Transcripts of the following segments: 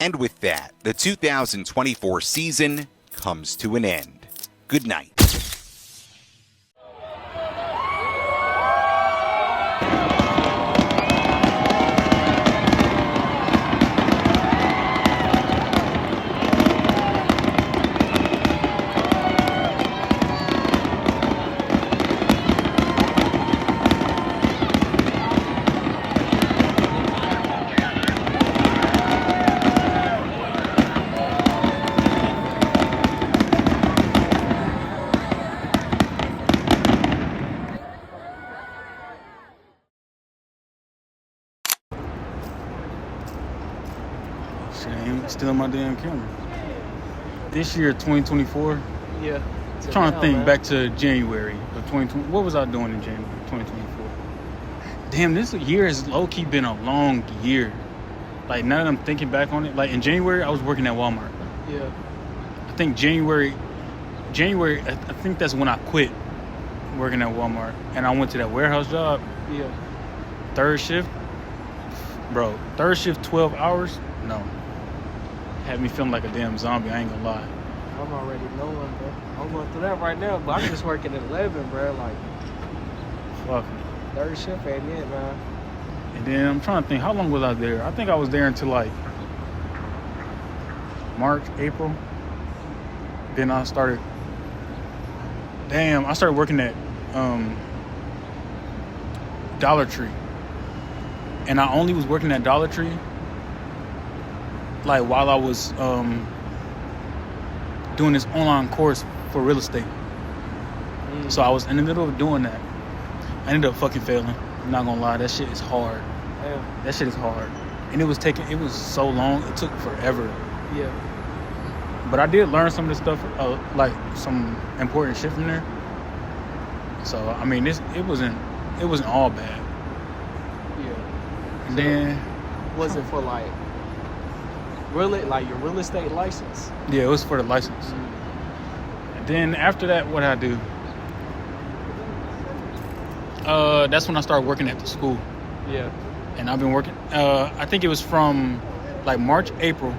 And with that, the 2024 season comes to an end. Good night. Shit, still my damn camera. This year, 2024. Yeah. I'm trying to think back to January of 2020. What was I doing in January 2024? Damn, this year has low-key been a long year. Like, now that I'm thinking back on it, like in January, I was working at Walmart. Yeah. I think January, I think that's when I quit working at Walmart. And I went to that warehouse job. Yeah. Third shift. Bro, third shift, 12 hours? No. Had me feeling like a damn zombie, I ain't gonna lie. I'm already knowing, bro. I'm going through that right now, but I'm just working at 11, bro. Like, Fuck. third shift ain't it, man. And then I'm trying to think, how long was I there? I think I was there until like March, April. Then I started working at Dollar Tree. And I only was working at Dollar Tree like while I was doing this online course for real estate. So I was in the middle of doing that. I ended up fucking failing. I'm not gonna lie, that shit is hard. Damn. That shit is hard. And it was so long, it took forever. Yeah. But I did learn some of the stuff, like some important shit from there. So I mean, it wasn't all bad. Yeah. And So, then was it for like your real estate license? yeah, it was for the license. And then after that, what did I do? That's when I started working at the school. Yeah. And I've been working. I think it was from like March, April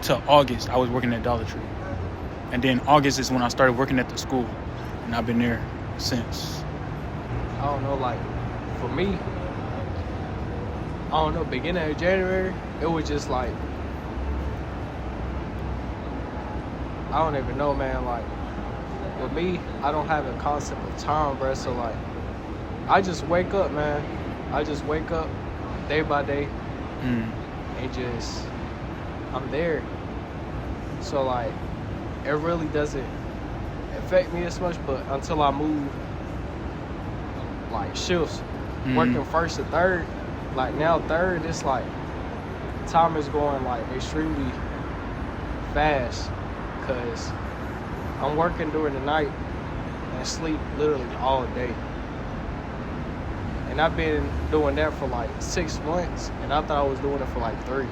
to August. I was working at Dollar Tree, and then August is when I started working at the school, and I've been there since. I don't know, like, for me, I don't know, beginning of January, it was just like, I don't even know, man. Like, with me, I don't have a concept of time, bro. So, like, I just wake up, man. I just wake up day by day and just, I'm there. So, like, it really doesn't affect me as much, but until I move, like, shifts, working first to third, like, now third, it's like, time is going, like, extremely fast, because I'm working during the night and sleep literally all day. And I've been doing that for like 6 months, and I thought I was doing it for like 3.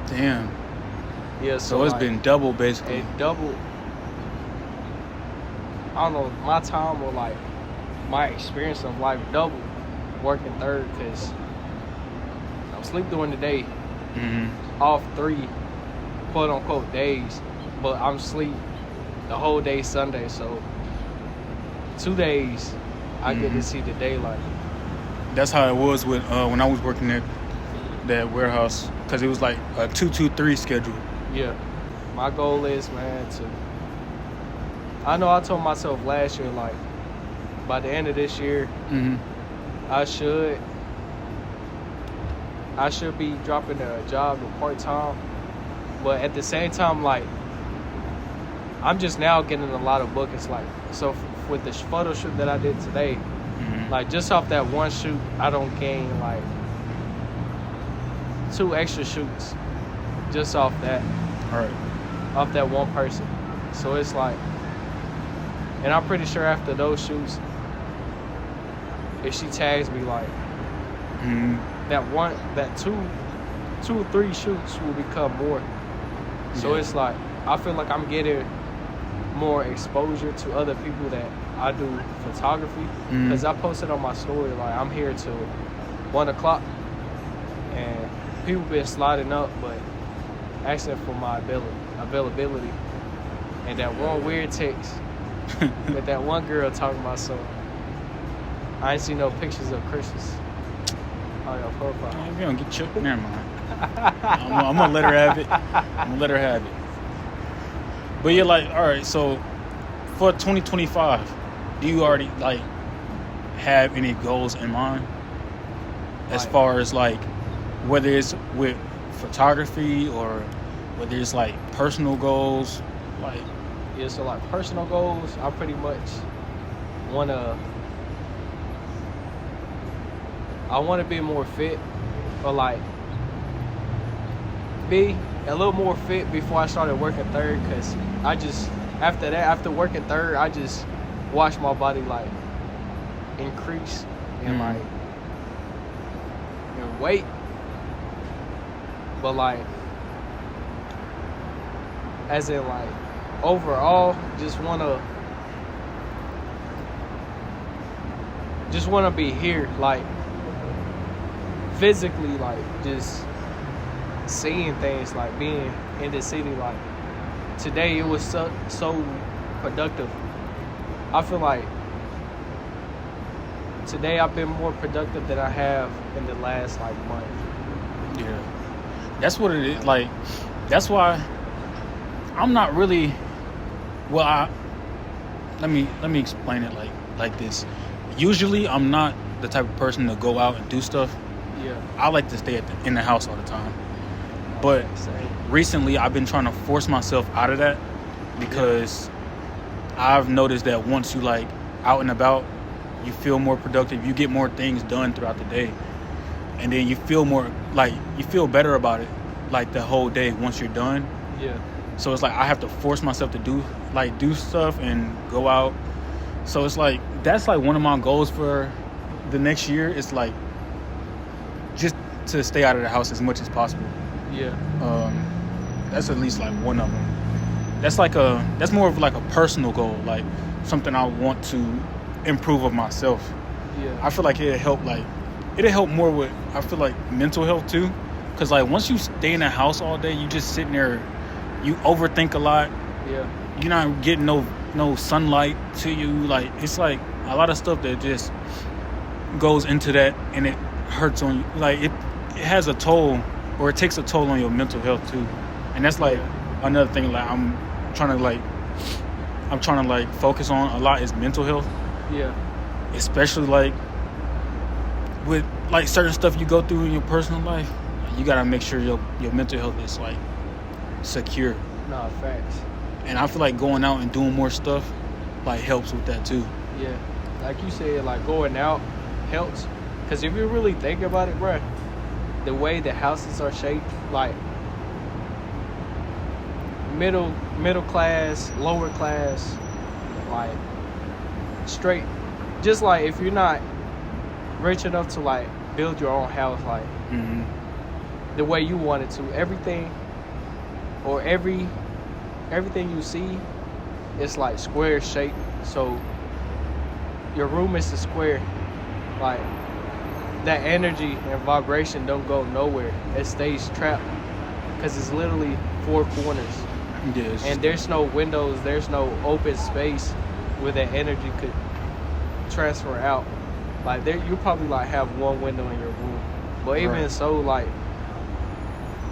Damn. Yeah, So it's like, been double basically. it doubled. I don't know, my time or like my experience of life doubled working third, because I'm sleep during the day, off 3 quote unquote days, but I'm sleep the whole day Sunday, so 2 days I get to see the daylight. That's how it was with when I was working at that warehouse, because it was like a 2-2-3 schedule. Yeah, my goal is, man, I know I told myself last year, like, by the end of this year, I should be dropping a job to part-time, but at the same time, like, I'm just now getting a lot of bookings, like, so with the photo shoot that I did today, like, just off that one shoot, I don't gain like 2 extra shoots just off that. All right. Off that one person. So it's like, and I'm pretty sure after those shoots, if she tags me, like, that two or three shoots will become more. So it's like, I feel like I'm getting more exposure to other people that I do photography, because I posted on my story, like, I'm here till 1 o'clock, and people been sliding up, but asking for my availability. And that one weird text with that one girl talking about so I ain't seen no pictures of Christmas on your profile. If you don't get choked, never mind. I'm gonna let her have it. I'm gonna let her have it. But you're like, all right, so for 2025, do you already like have any goals in mind? As Like- far as like whether it's with photography or whether it's like personal goals, like Yeah, so like personal goals, I pretty much wanna be more fit, or like be a little more fit before I started working third, cause I just after working third, I just watched my body like increase and like in weight, but like as in like overall just wanna be here, like physically, like just seeing things, like being in the city. Like today it was so productive. I feel like today I've been more productive than I have in the last like month. yeah, that's what it is. Like that's why I'm not really. Well, let me explain it like this. Usually, I'm not the type of person to go out and do stuff. Yeah. I like to stay in the house all the time. But recently, I've been trying to force myself out of that because I've noticed that once you like out and about, you feel more productive. You get more things done throughout the day, and then you feel better about it, like the whole day once you're done. Yeah. So it's like I have to force myself to do stuff and go out. So it's like that's like one of my goals for the next year. It's like just to stay out of the house as much as possible. Yeah. That's at least like one of them. That's more of like a personal goal, like something I want to improve of myself. Yeah. I feel like it'll help more with, I feel like, mental health too. Cause like once you stay in the house all day, you just sitting there, you overthink a lot. Yeah. You're not getting no sunlight to you. Like it's like a lot of stuff that just goes into that, and it hurts on you. Like it has a toll, or it takes a toll on your mental health too. And that's like another thing. Like I'm trying to like focus on a lot is mental health. Yeah. Especially like with like certain stuff you go through in your personal life. You gotta make sure your mental health is like secure. Nah, facts. And I feel like going out and doing more stuff like helps with that too. Yeah. Like you said, like going out helps. Because if you really think about it, bruh, the way the houses are shaped, like middle class, lower class, like straight, just like if you're not rich enough to like build your own house, like the way you want it to, everything you see is like square shaped. So your room is a square, like that energy and vibration don't go nowhere. It stays trapped because it's literally four corners. Yes. And there's no windows, there's no open space where that energy could transfer out. Like there, you probably like have one window in your room, but even so, like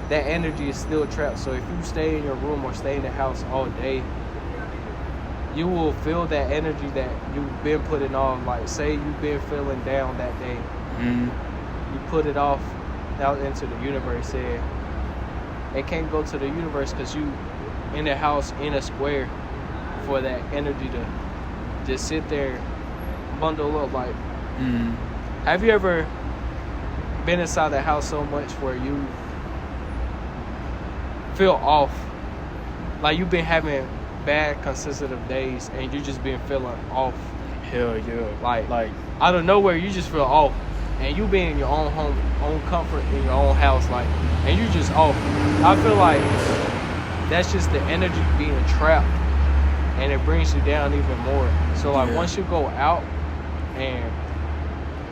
that energy is still trapped. So if you stay in your room or stay in the house all day, you will feel that energy that you've been putting on. Like say you've been feeling down that day, you put it off out into the universe. Said it can't go to the universe because you in the house in a square for that energy to just sit there, bundle up. Like, have you ever been inside the house so much where you feel off? Like you've been having bad consecutive days and you just been feeling off. Hell yeah. Like out of nowhere you just feel off. And you being in your own home, own comfort in your own house, like, and you just off. I feel like that's just the energy being trapped, and it brings you down even more. So like once you go out and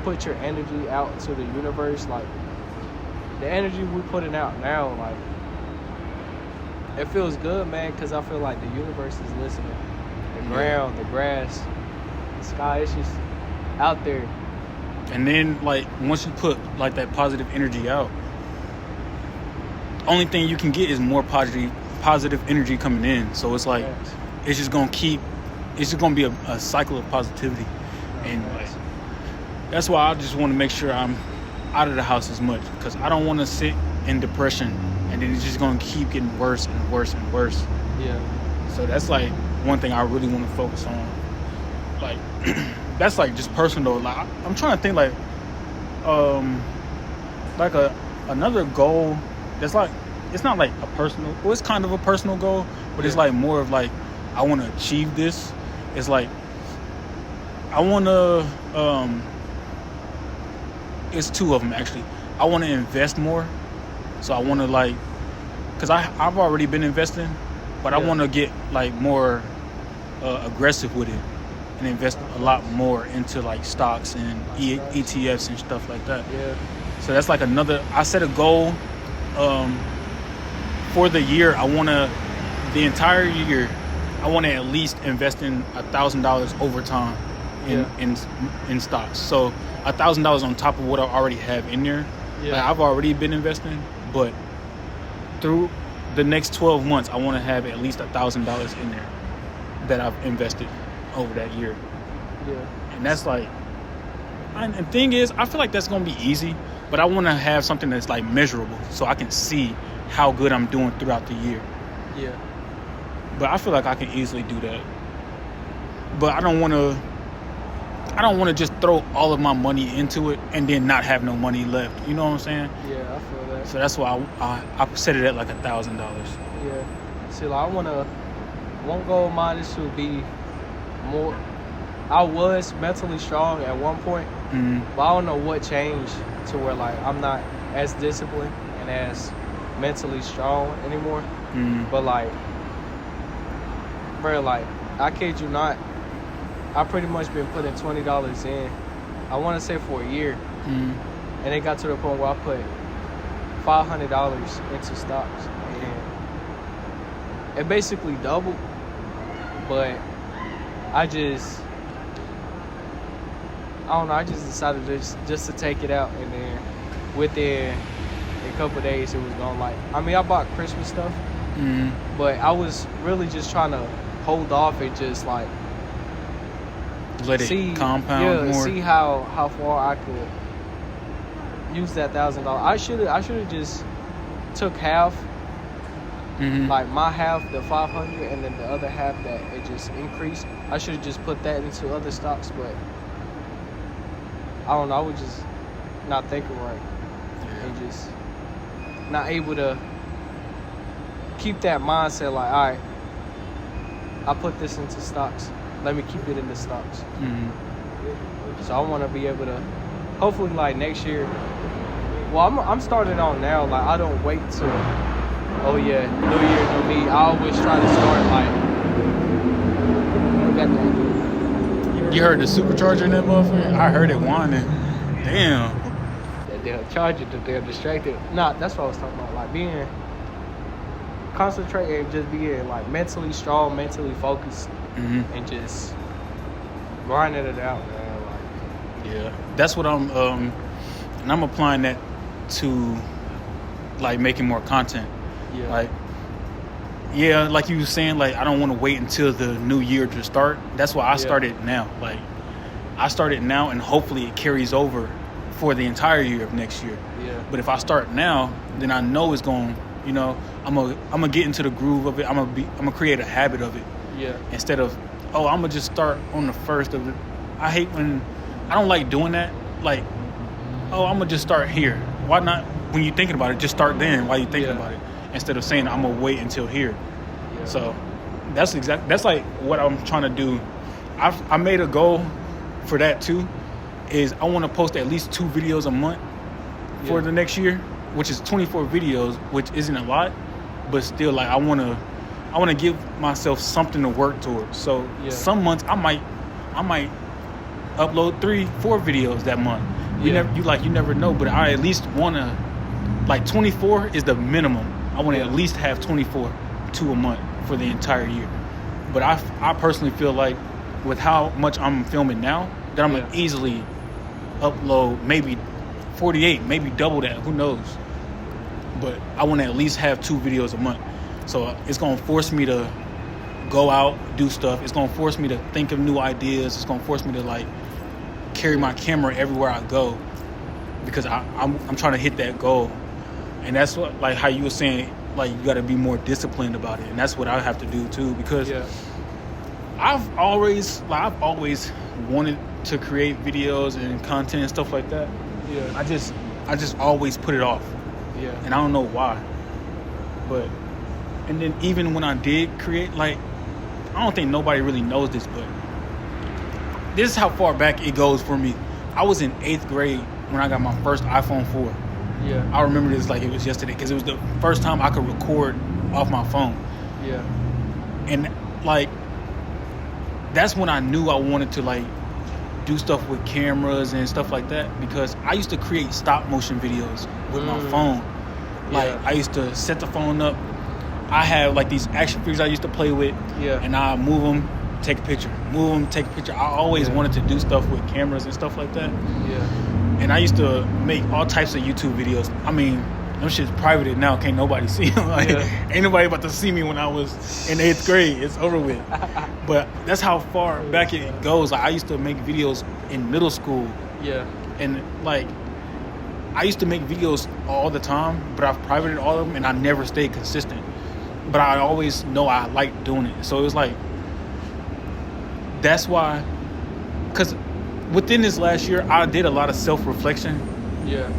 put your energy out to the universe, like the energy we're putting out now, like it feels good, man, because I feel like the universe is listening. The ground, the grass, the sky, it's just out there. And then, like, once you put, like, that positive energy out, only thing you can get is more positive energy coming in. So it's like, it's just going to be a cycle of positivity. And, like, that's why I just want to make sure I'm out of the house as much, because I don't want to sit in depression and then it's just going to keep getting worse and worse and worse. Yeah. So that's, like, one thing I really want to focus on. Like, that's, like, just personal. Like, I'm trying to think, like another goal that's, like, it's not, like, a personal, well, it's kind of a personal goal, but it's, like, more of, like, I want to achieve this. It's, like, I want to, it's two of them, actually. I want to invest more. So I want to, like, because I've already been investing, but I want to get, like, more aggressive with it and invest a lot more into, like, stocks and ETFs and stuff like that. Yeah. So that's, like, another, I set a goal for the year. The entire year, I want to at least invest in $1,000 over time in stocks. So $1,000 on top of what I already have in there. Yeah. Like, I've already been investing, but through the next 12 months, I want to have at least $1,000 in there that I've invested over that year. Yeah. And that's, like, and the thing is, I feel like that's going to be easy, but I want to have something that's, like, measurable so I can see how good I'm doing throughout the year. Yeah. But I feel like I can easily do that. But I don't want to just throw all of my money into it and then not have no money left. You know what I'm saying? Yeah, I feel that. So that's why I set it at, like, $1,000. Yeah. See, like, one goal of mine is to be more. I was mentally strong at one point, but I don't know what changed to where, like, I'm not as disciplined and as mentally strong anymore. But, like, bro, like, I kid you not, I pretty much been putting $20 in, I want to say for a year. And it got to the point where I put $500 into stocks. And it basically doubled. But I just decided just to take it out. And then within a couple of days, it was gone. Like, I mean, I bought Christmas stuff. But I was really just trying to hold off and just, like, let it compound more. See how far I could use that $1,000. I should have just took half, like my half, the 500, and then the other half that it just increased. I should have just put that into other stocks, but I don't know. I was just not thinking right, and just not able to keep that mindset. Like, all right, I put this into stocks. Let me keep it in the stocks. So I want to be able to, hopefully, like, next year. Well, I'm starting on now. Like, I don't wait till, oh yeah, New Year, new me. I always try to start, like, look at that. You heard the supercharger in that motherfucker? I heard it whining. Damn. That damn charger, that they're distracted. Nah, that's what I was talking about. Like, being concentrating, just being, like, mentally strong, mentally focused. And just grinding it out, man. Like, yeah, that's what I'm and I'm applying that to, like, making more content. Yeah. Like, yeah, like you were saying, like, I don't want to wait until the new year to start. That's why I started now. Like, I started now, and hopefully it carries over for the entire year of next year. Yeah. But if I start now, then I know it's going, you know, I'm gonna get into the groove of it. I'm gonna create a habit of it. Yeah. Instead of, oh, I'm gonna just start on the first of it. I don't like doing that. Like, oh, I'm gonna just start here. Why not? When you're thinking about it, just start then. While you're thinking about it, instead of saying I'm gonna wait until here. Yeah. So that's like what I'm trying to do. I made a goal for that too. Is I want to post at least 2 videos a month for the next year, which is 24 videos, which isn't a lot, but still, like, I want to give myself something to work towards. So some months I might upload 3-4 videos that month. You never know, but I at least want to, like, 24 is the minimum. I want to at least have 24 2 a month for the entire year. But I personally feel like with how much I'm filming now, that I'm going to easily upload maybe 48, maybe double that, who knows. But I want to at least have 2 videos a month. So it's going to force me to go out, do stuff. It's going to force me to think of new ideas. It's going to force me to like carry my camera everywhere I go, because I'm trying to hit that goal. And that's what, like how you were saying, like you got to be more disciplined about it. And that's what I have to do too, because I've always wanted to create videos and content and stuff like that. Yeah. I just always put it off. Yeah. And I don't know why. But and then even when I did create, like, I don't think nobody really knows this, but this is how far back it goes for me. I was in 8th grade when I got my first iPhone 4. Yeah. I remember this like it was yesterday, because it was the first time I could record off my phone. Yeah. And like that's when I knew I wanted to like do stuff with cameras and stuff like that, because I used to create stop motion videos with my phone. Like I used to set the phone up. I have like these action figures I used to play with, and I move them, take a picture, move them, take a picture. I always wanted to do stuff with cameras and stuff like that. Yeah. And I used to make all types of YouTube videos. I mean, them shit's privated now. Can't nobody see them. Like, ain't nobody about to see me when I was in 8th grade. It's over with. But that's how far back it goes. Like, I used to make videos in middle school. Yeah. And like, I used to make videos all the time, but I've privated all of them, and I never stayed consistent. But I always know I like doing it. So it was like, that's why, because within this last year, I did a lot of self-reflection. Yeah.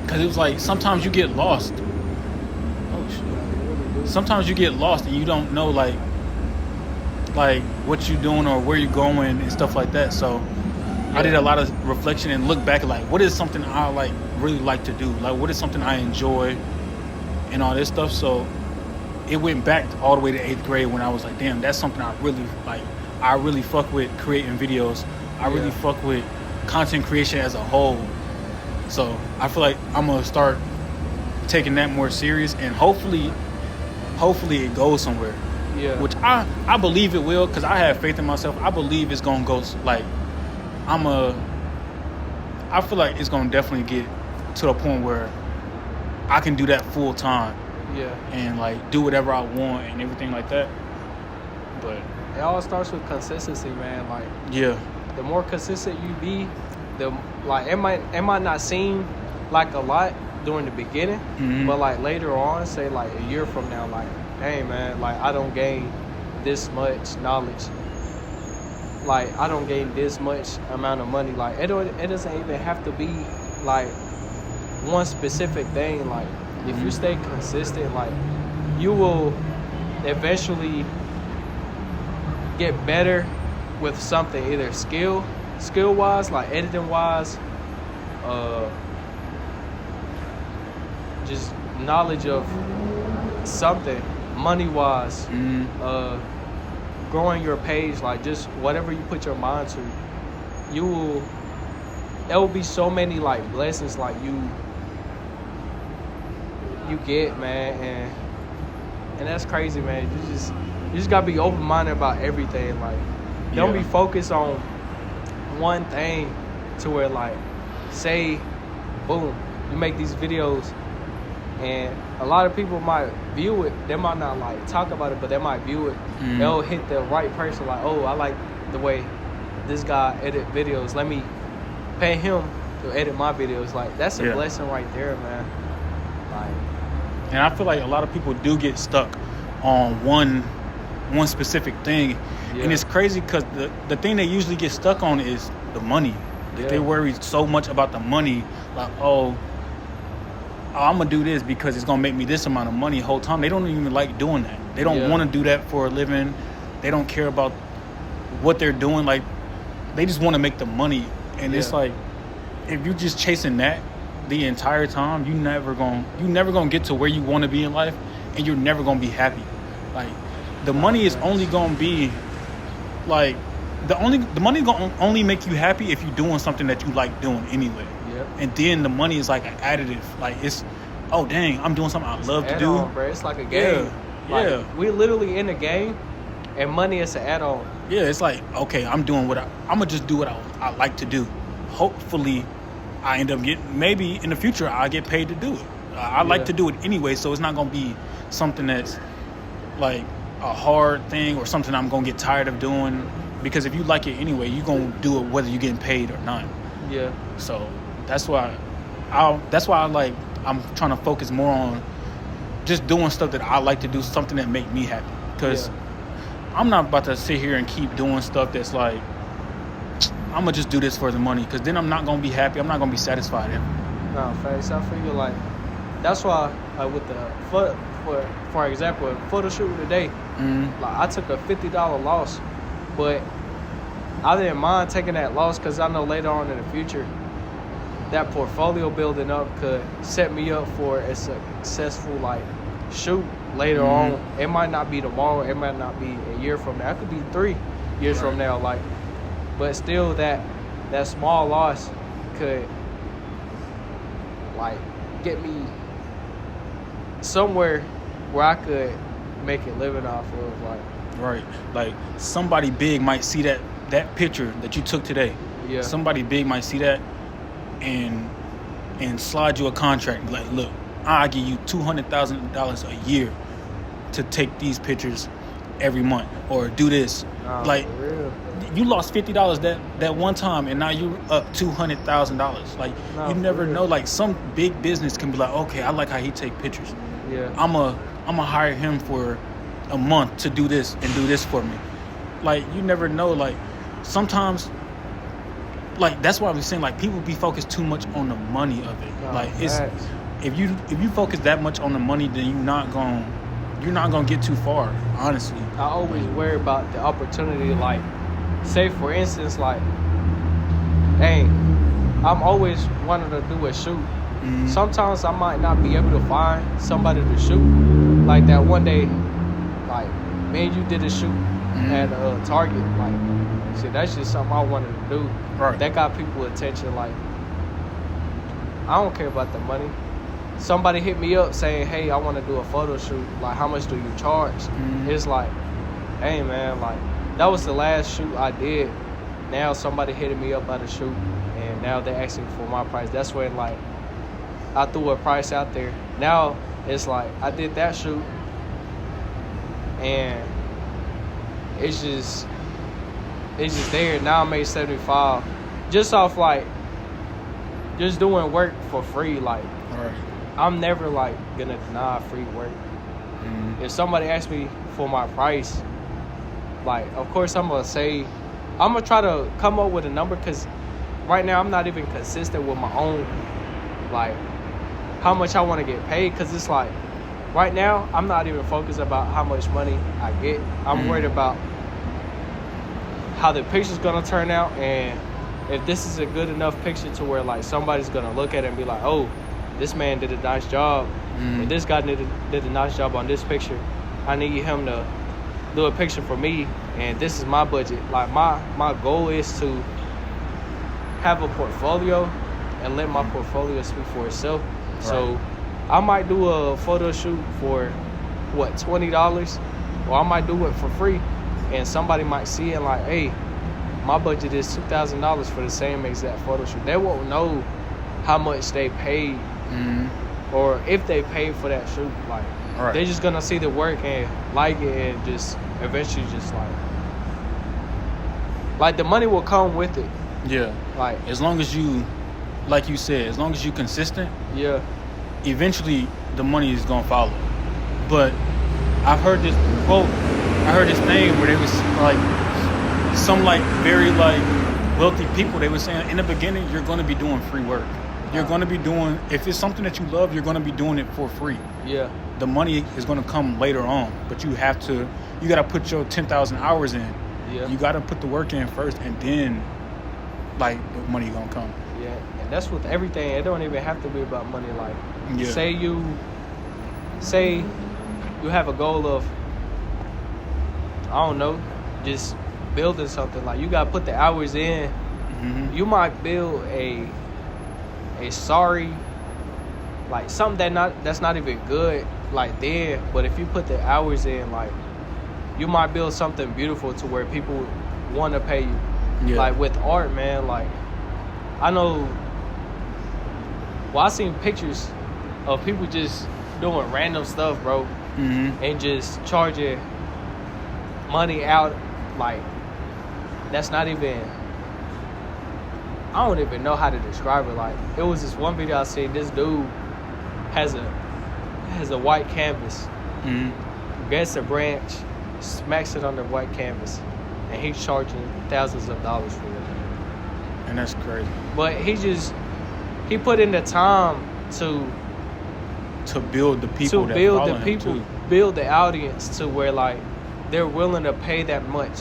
Because it was like, sometimes you get lost. Oh, shit. Sometimes you get lost and you don't know, like what you're doing or where you're going and stuff like that. So I did a lot of reflection and look back at, like, what is something I, like, really like to do? Like, what is something I enjoy and all this stuff? So it went back all the way to 8th grade when I was like, damn, that's something I really like. I really fuck with creating videos. I really fuck with content creation as a whole. So I feel like I'm gonna start taking that more serious, and hopefully it goes somewhere. Yeah. Which I believe it will, because I have faith in myself. I believe it's gonna go, like, I feel like it's gonna definitely get to the point where I can do that full time. Yeah. And like do whatever I want and everything like that. But it all starts with consistency, man. Like, the more consistent you be, the like it might not seem like a lot during the beginning, but like later on, say like a year from now, like, hey man, like I don't gain this much knowledge, like I don't gain this much amount of money. Like it doesn't even have to be like one specific thing. Like if you stay consistent, like you will eventually get better with something, either skill wise, like editing wise, just knowledge of something, money wise, growing your page, like just whatever you put your mind to, there will be so many like blessings like you get, man, and that's crazy, man. You just gotta be open-minded about everything. Like, don't be focused on one thing to where, like, say, boom, you make these videos, and a lot of people might view it. They might not like talk about it, but they might view it. They'll hit the right person. Like, oh, I like the way this guy edit videos. Let me pay him to edit my videos. Like, that's a blessing right there, man. Like, and I feel like a lot of people do get stuck on one specific thing, and it's crazy because the thing they usually get stuck on is the money. They worry so much about the money, like, oh, I'm gonna do this because it's gonna make me this amount of money the whole time. They don't even like doing that. They don't want to do that for a living. They don't care about what they're doing. Like, they just want to make the money, and it's like, if you're just chasing that the entire time, you never gonna get to where you want to be in life, and you're never gonna be happy. Like, the money is only gonna be like the money gonna only make you happy if you're doing something that you like doing anyway. Yep. And then the money is like an additive. Like, it's, oh dang, I'm doing something I love to do. Bro. It's like a game. Like, Yeah. we literally in the game, and money is an add-on. Yeah, it's like, okay, I'm gonna just do what I like to do. Hopefully, I end up getting, maybe in the future, I get paid to do it. I like to do it anyway, so it's not gonna be something that's like a hard thing or something I'm gonna get tired of doing. Because if you like it anyway, you're gonna do it whether you're getting paid or not. Yeah. So that's why I'm trying to focus more on just doing stuff that I like to do, something that make me happy. Because I'm not about to sit here and keep doing stuff that's like, I'm going to just do this for the money. Because then I'm not going to be happy. I'm not going to be satisfied ever. No, facts. I feel like that's why with the for example, a photo shoot today, like I took a $50 loss, but I didn't mind taking that loss because I know later on in the future that portfolio building up could set me up for a successful like shoot later on. It might not be tomorrow, it might not be a year from now, it could be 3 years from now, like, but still that small loss could like get me somewhere where I could make a living off of, like. Right. Like somebody big might see that picture that you took today. Yeah. Somebody big might see that and slide you a contract. Like, look, I'll give you $200,000 a year to take these pictures every month or do this. Like, for real. you lost $50 that one time and now you up $200,000. Like, you never know. Like, some big business can be like, okay, I like how he take pictures. Yeah. I'm a hire him for a month to do this and do this for me. Like, you never know. Like, sometimes, like, that's why I was saying, like, people be focused too much on the money of it. Like, it's if you focus that much on the money, then you're not gonna get too far, honestly. I always worry about the opportunity. Like, say for instance, like, hey, I'm always wanting to do a shoot. Sometimes I might not be able to find somebody to shoot. Like that one day, like, me and you did a shoot at Target. Like, shit, that's just something I wanted to do. Right. That got people attention. Like, I don't care about the money. Somebody hit me up saying, hey, I want to do a photo shoot. Like, how much do you charge? It's like, hey, man, like, that was the last shoot I did. Now somebody hitting me up at a shoot, and now they're asking for my price. That's when, like, I threw a price out there. Now it's like I did that shoot, and it's just there. Now I made 75 just off like just doing work for free. Like, I'm never like gonna deny free work. If somebody asks me for my price, like, of course I'm gonna try to come up with a number, because right now I'm not even consistent with my own, like, how much I want to get paid. Because it's like, right now I'm not even focused about how much money I get. I'm worried about how the picture's gonna turn out, and if this is a good enough picture to where, like, somebody's gonna look at it and be like, oh, this man did a nice job, and this guy did a nice job on this picture. I need him to do a picture for me, and this is my budget. Like, my goal is to have a portfolio and let my portfolio speak for itself. So I might do a photo shoot for $20, or I might do it for free, and somebody might see it like, hey, my budget is $2,000 for the same exact photo shoot. They won't know how much they paid, or if they paid for that shoot. Like, they're just gonna see the work and like it, and just eventually just like the money will come with it. Yeah. Like, as long as you, like you said, as long as you consistent, eventually the money is gonna follow. But I've heard this quote, I heard this thing where they was like, some like very like wealthy people, they were saying in the beginning, you're gonna be doing free work. You're gonna be doing, if it's something that you love, you're gonna be doing it for free. Yeah. The money is gonna come later on, but you gotta put your 10,000 hours in. Yeah. You gotta put the work in first, and then like the money gonna come. Yeah, and that's with everything. It don't even have to be about money. Like, say you have a goal of, I don't know, just building something. Like, you gotta put the hours in. You might build a sorry, like, something that's not even good, like then, but if you put the hours in, like you might build something beautiful to where people want to pay you. Yeah. Like with art, man, like I know. Well, I seen pictures of people just doing random stuff, bro, and just charging money out. Like that's not even. I don't even know how to describe it. Like it was this one video I seen. This dude has a white canvas, gets a branch, smacks it on the white canvas, and he's charging thousands of dollars for it. And that's crazy. But he put in the time to build the people build the audience to where like they're willing to pay that much.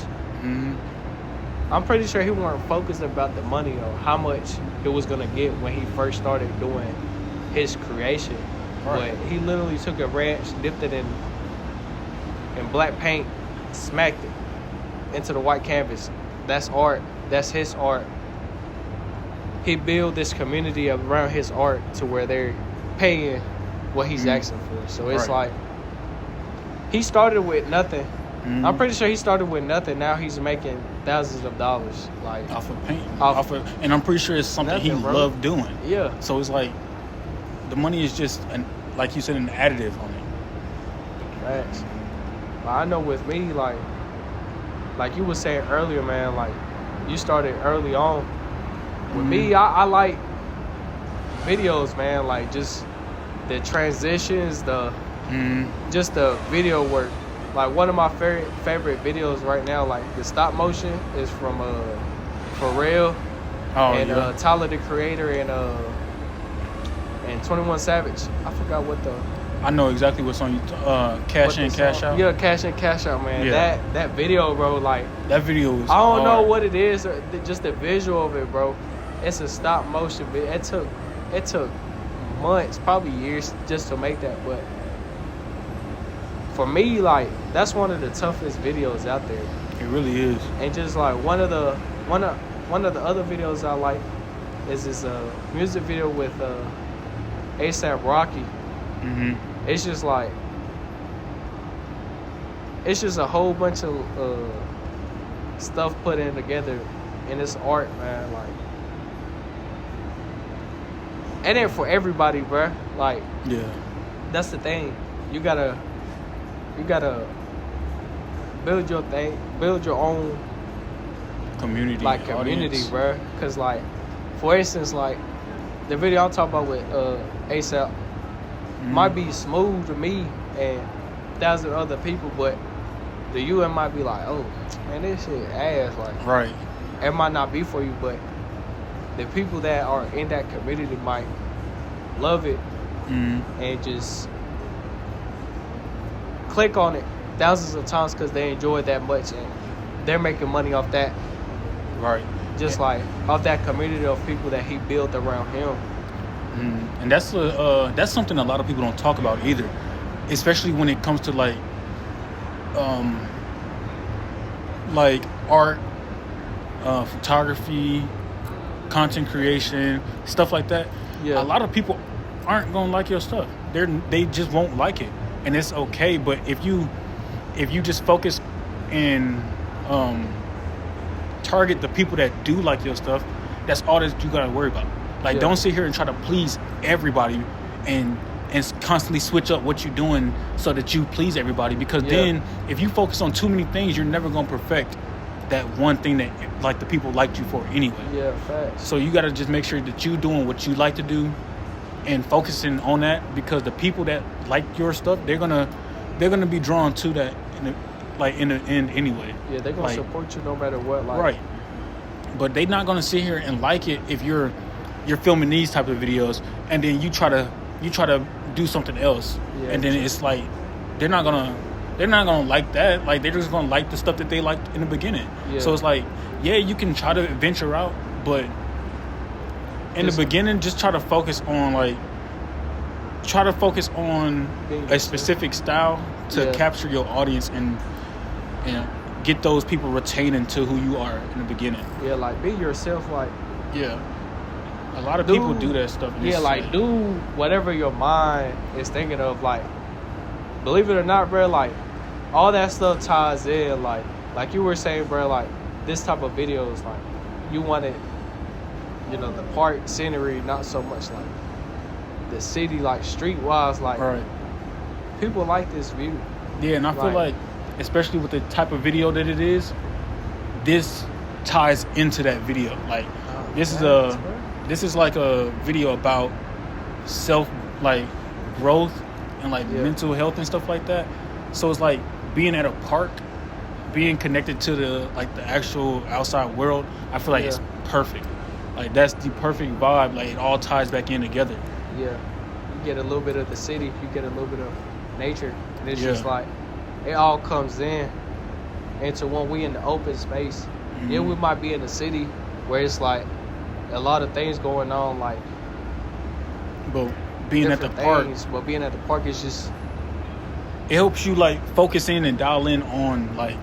I'm pretty sure he weren't focused about the money or how much it was gonna get when he first started doing his creation. Right. But he literally took a branch, dipped it in black paint, smacked it into the white canvas. That's art. That's his art. He built this community around his art to where they're paying what he's asking for. So it's like he started with nothing. I'm pretty sure he started with nothing. Now he's making thousands of dollars, like off of paint. And I'm pretty sure it's something he loved doing. Yeah. So it's like the money is just like you said, an additive on it. Facts. But I know with me, like you were saying earlier, man, like you started early on. With me, I like videos, man, like just the transitions, just the video work. Like one of my favorite videos right now, like the stop motion is from Pharrell and Tyler the Creator and 21 Savage. I forgot what the. I know exactly what's on you. Cash In, Cash Out. Yeah, Cash In, Cash Out, man. Yeah. That video, bro. Like that video is. I don't hard. know what it is, or just the visual of it, bro. It's a stop motion video. It took months, probably years, just to make that, but. For me, like that's one of the toughest videos out there. It really is. And just like one of the other videos I like is this music video with A$AP Rocky. It's just like it's just a whole bunch of stuff put in together, and it's art, man. Like, and then for everybody, bruh. Like, yeah, that's the thing. You gotta build your thing, build your own community, bro. Cause like, for instance, like the video I'm talking about with A$AP might be smooth to me and thousands of other people, but the UN might be like, oh man, this shit ass. Like, right. It might not be for you, but the people that are in that community might love it and just click on it thousands of times because they enjoy it that much and they're making money off that. Right. Just like off that community of people that he built around him. And that's something a lot of people don't talk about either, especially when it comes to like art, photography, content creation, stuff like that. Yeah. A lot of people aren't gonna like your stuff. They just won't like it. And it's okay, but if you just focus and target the people that do like your stuff, that's all that you gotta worry about. Like, don't sit here and try to please everybody and constantly switch up what you're doing so that you please everybody. Because then, if you focus on too many things, you're never gonna perfect that one thing that like the people liked you for anyway. Yeah, facts. So you gotta just make sure that you're doing what you like to do and focusing on that, because the people that like your stuff, they're gonna be drawn to that in the end anyway. Yeah, they're gonna support you no matter what. Like, right. But they're not gonna sit here and like it if you're filming these type of videos and then you try to do something else, and then it's like they're not gonna like that. Like, they're just gonna like the stuff that they liked in the beginning. Yeah. So it's like, yeah, you can try to venture out, but in the beginning, just try to focus on a specific style to capture your audience and get those people retaining to who you are in the beginning. Yeah, like be yourself. Like, yeah, a lot of people do that stuff. Yeah, like do whatever your mind is thinking of. Like, believe it or not, bro, like all that stuff ties in. Like you were saying, bro, like this type of videos, like you wanted, you know, the park scenery, not so much like the city, like streetwise, like Right. people like this view. Yeah, and I feel like, especially with the type of video that it is, this ties into that video. Like, this is like a video about self, like, growth and like mental health and stuff like that. So it's like being at a park, being connected to the actual outside world. I feel like it's perfect. Like, that's the perfect vibe. Like, it all ties back in together. Yeah, you get a little bit of the city, you get a little bit of nature, and it's just like it all comes into when we in the open space. Mm-hmm. Yeah, we might be in the city where it's like a lot of things going on, like, but being at the park, but being at the park is just, it helps you like focus in and dial in on like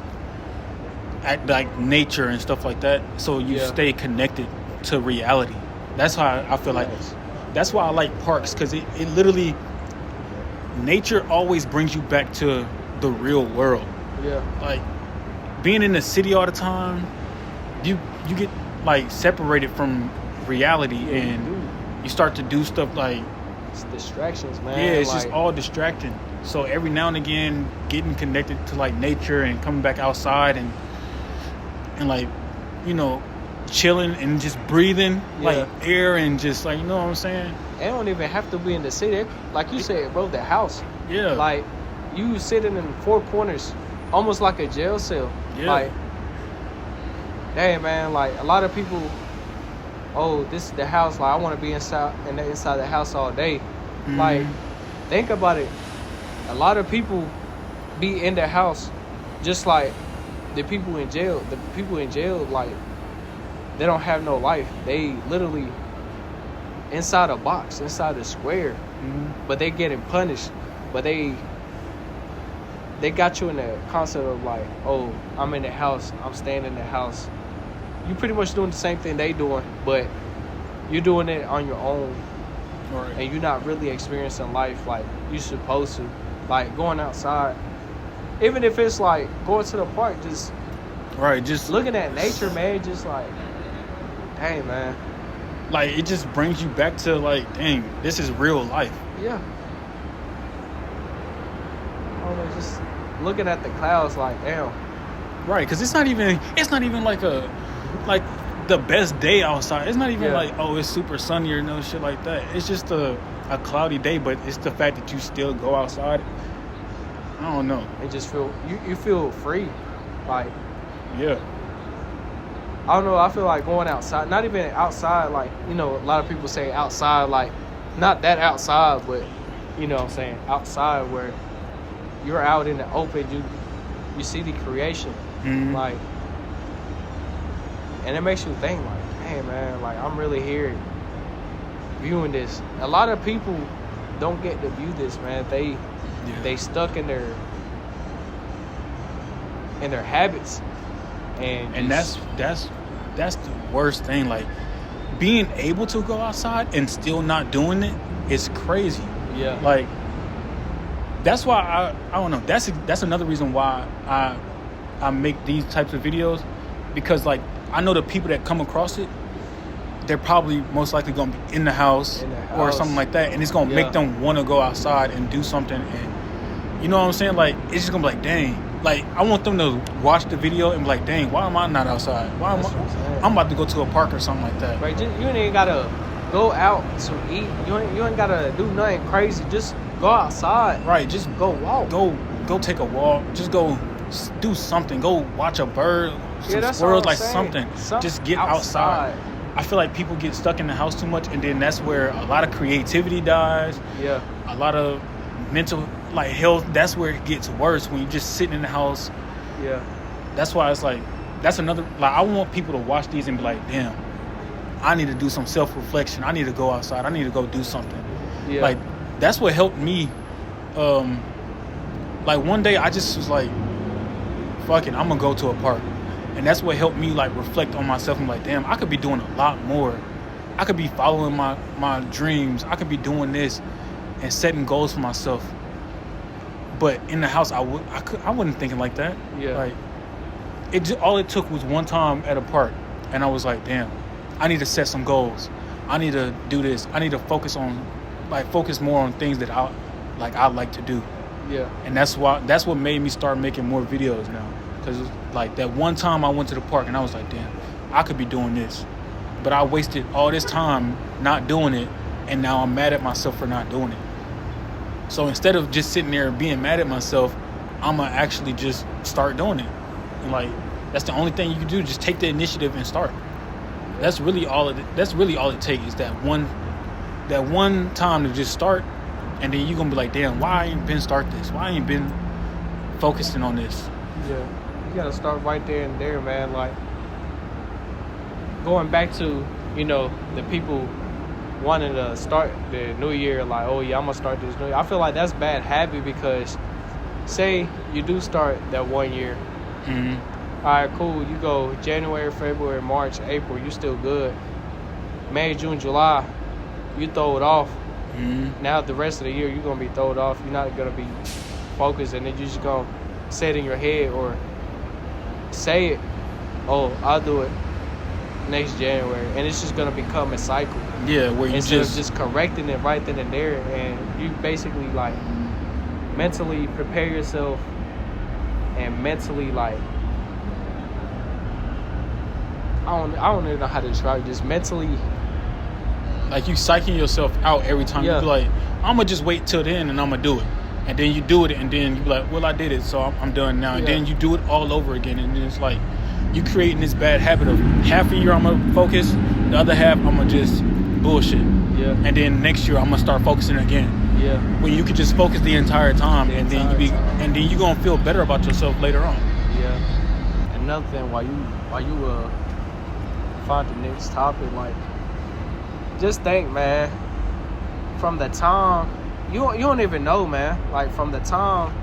nature and stuff like that, so you stay connected to reality. That's how I feel like. That's why I like parks, because it literally, nature always brings you back to the real world. Yeah. Like, being in the city all the time, you get like separated from reality, and you start to do stuff like, it's distractions, man. Yeah, it's just all distracting. So every now and again, getting connected to like nature and coming back outside and like, you know, chilling and just breathing like air and just like, you know what I'm saying? It don't even have to be in the city. Like you said, bro, the house. Yeah. Like, you sitting in four corners, almost like a jail cell. Yeah. Like, dang, man, like a lot of people, oh, this is the house. Like, I want to be inside the house all day. Mm-hmm. Like, think about it. A lot of people be in their house just like the people in jail. The people in jail, like, they don't have no life. They literally inside a box, inside a square. Mm-hmm. But they getting punished. But they got you in the concept of like, oh, I'm in the house, I'm staying in the house. You pretty much doing the same thing they doing, but you're doing it on your own. Right. And you're not really experiencing life like you're supposed to. Like, going outside, even if it's like going to the park, just looking at nature, man, just like, dang, man. Like, it just brings you back to like, dang, this is real life. Yeah. Oh, just looking at the clouds, like, damn. Right, because it's not even like the best day outside. It's not even like, oh, it's super sunny or no shit like that. It's just a cloudy day, but it's the fact that you still go outside. I don't know. It just you feel free, like. Yeah. I don't know. I feel like going outside, not even outside, like, you know, a lot of people say outside, like, not that outside, but, you know what I'm saying, outside where you're out in the open, you see the creation, like, and it makes you think, like, hey, man, like, I'm really here viewing this. A lot of people don't get to view this, man. They stuck in their habits, and that's the worst thing. Like, being able to go outside and still not doing it is crazy. Yeah. Like, that's why I don't know. That's another reason why I make these types of videos, because like, I know the people that come across it, they're probably most likely going to be in the house or something like that, and it's going to make them want to go outside and do something. And you know what I'm saying? Like, it's just going to be like, dang. Like, I want them to watch the video and be like, dang, why am I not outside? I'm about to go to a park or something like that. Right, you ain't got to go out to eat. You ain't got to do nothing crazy. Just go outside. Right, just go walk. Go take a walk. Just go do something. Go watch a bird, some squirrels, like something. Just get outside. I feel like people get stuck in the house too much, and then that's where a lot of creativity dies. Yeah. A lot of mental, like, health, that's where it gets worse, when you're just sitting in the house. Yeah. That's why it's like, that's another, like, I want people to watch these and be like, damn, I need to do some self-reflection. I need to go outside. I need to go do something. Yeah. Like, that's what helped me. Like, one day I just was like, fuck it, I'm going to go to a park. And that's what helped me, like, reflect on myself. I'm like, damn, I could be doing a lot more. I could be following my dreams. I could be doing this and setting goals for myself. But in the house, I wasn't thinking like that. Yeah. Like, all it took was one time at a park, and I was like, damn, I need to set some goals. I need to do this. I need to focus more on things that I like to do. Yeah. And that's what made me start making more videos now. Because like that one time I went to the park and I was like, damn, I could be doing this. But I wasted all this time not doing it, and now I'm mad at myself for not doing it. So instead of just sitting there being mad at myself, I'm going to actually just start doing it. And like, that's the only thing you can do. Just take the initiative and start. That's really all it takes, is that one time to just start. And then you're going to be like, damn, why I ain't been start this? Why I ain't been focusing on this? Yeah. You got to start right there and there, man. Like, going back to, the people wanting to start the new year, like, oh, yeah, I'm going to start this new year. I feel like that's bad habit, because say you do start that 1 year. Mm-hmm. All right, cool. You go January, February, March, April, you still good. May, June, July, you throw it off. Mm-hmm. Now the rest of the year, you're going to be thrown off. You're not going to be focused, and then you're just going to say it in your head or say it, oh, I'll do it next January. And it's just going to become a cycle. Yeah, where you instead of just correcting it right then and there. And you basically, like, mentally prepare yourself and mentally, like, I don't even know how to describe it. Just mentally, like, you psyching yourself out every time. Yeah. You be like, I'm going to just wait till the end and I'm going to do it. And then you do it, and then you be like, well, I did it, so I'm done now. And then you do it all over again. And then it's like, you creating this bad habit of half a year I'm going to focus, the other half I'm going to just bullshit. Yeah. And then next year I'm going to start focusing again. Yeah. When you could just focus the entire time, and then you're going to feel better about yourself later on. Yeah. Another thing, while you find the next topic, like, just think, man, from the time you don't even know, man, like, from the time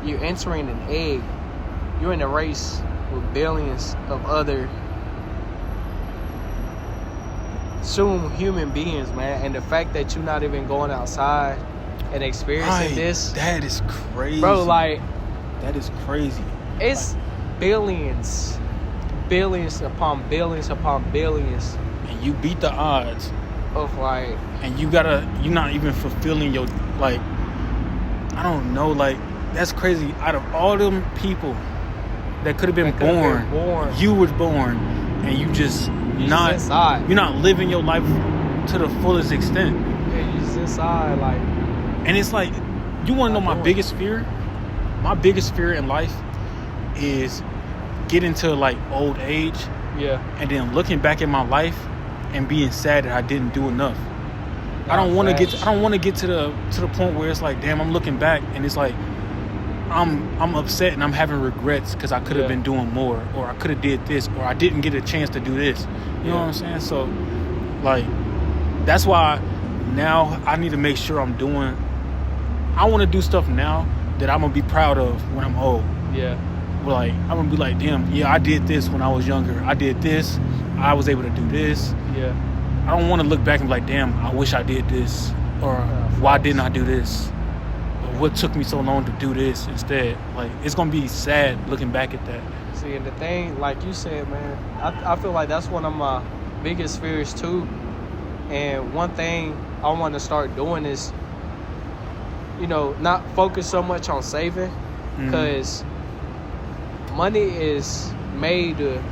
you're entering an egg, you're in a race with billions of other soon human beings, man. And the fact that you're not even going outside and experiencing this, that is crazy, bro. Like, that is crazy. It's billions upon billions upon billions, and you beat the odds of, like, and you're not even fulfilling your, like, I don't know, like, that's crazy. Out of all them people that could have been born, you was born, and you're not living your life to the fullest extent. Yeah, you just inside, like. And it's like, you want to know my biggest fear? My biggest fear in life is getting to, like, old age. Yeah. And then looking back at my life and being sad that I didn't do enough. I don't want to get to the point where it's like, damn, I'm looking back and it's like, I'm upset and I'm having regrets because I could have been doing more, or I could have did this, or I didn't get a chance to do this. You know what I'm saying? So, like, that's why now I need to make sure I want to do stuff now that I'm going to be proud of when I'm old. Yeah. Like, I'm going to be like, damn, yeah, I did this when I was younger. I did this. I was able to do this. Yeah. I don't want to look back and be like, damn, I wish I did this. Or why didn't I do this? Or what took me so long to do this instead? Like, it's going to be sad looking back at that. See, and the thing, like you said, man, I feel like that's one of my biggest fears too. And one thing I want to start doing is, not focus so much on saving, because money is made to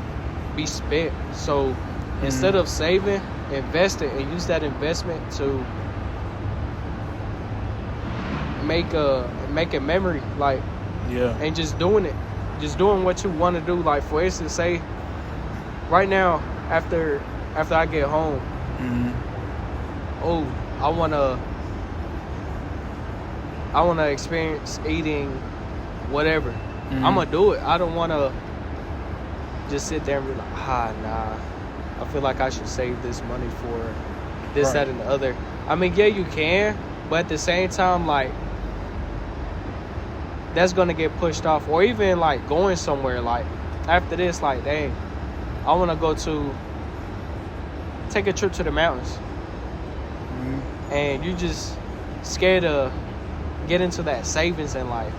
be spent. So instead of saving, invest it and use that investment to make a memory, like, and just doing what you want to do. Like, for instance, say right now, after I get home, I want to experience eating whatever. I'm gonna do it. I don't want to just sit there and be like, nah, I feel like I should save this money for this, that, and the other. I mean, yeah, you can, but at the same time, like, that's gonna get pushed off. Or even, like, going somewhere, like, after this, like, dang, I want to take a trip to the mountains. And you just scared of get into that savings and like